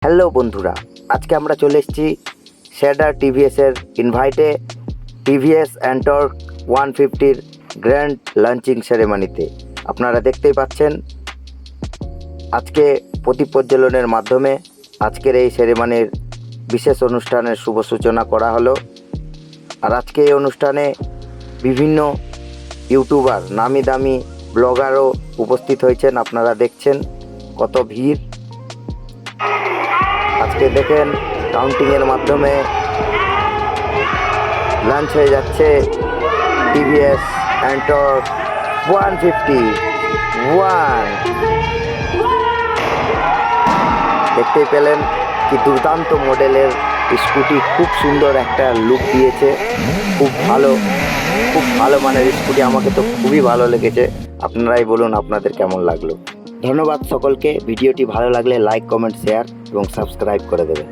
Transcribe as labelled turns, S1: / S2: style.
S1: Hello বন্ধুরা, আজকে আমরা চলে এসেছি শেডার টিভিএসের ইনভাইটে টিভিএস অ্যান্টর্ক 150-র গ্র্যান্ড লঞ্চিং সেরেমনিতে। আপনারা দেখতেই পাচ্ছেন আজকে প্রদীপ প্রজ্বলনের মাধ্যমে আজকের এই সেরেমনির বিশেষ অনুষ্ঠানের শুভ সূচনা করা হলো। আর আজকে এই অনুষ্ঠানে বিভিন্ন ইউটিউবার, নামি দামি ব্লগারও উপস্থিত হয়েছেন। আপনারা দেখছেন কত ভিড়। আজকে দেখেন কাউন্টিংয়ের মাধ্যমে লঞ্চ হয়ে যাচ্ছে টিভিএস অ্যান্টর্ক 151। দেখতেই পেলেন কি দুর্দান্ত মডেলের স্কুটি, খুব সুন্দর একটা লুক দিয়েছে, খুব ভালো মানের স্কুটি। আমাকে তো খুবই ভালো লেগেছে। আপনারাই বলুন আপনাদের কেমন লাগলো। ধন্যবাদ সকলকে। ভিডিওটি ভালো লাগলে লাইক, কমেন্ট, শেয়ার এবং সাবস্ক্রাইব করে দেবেন।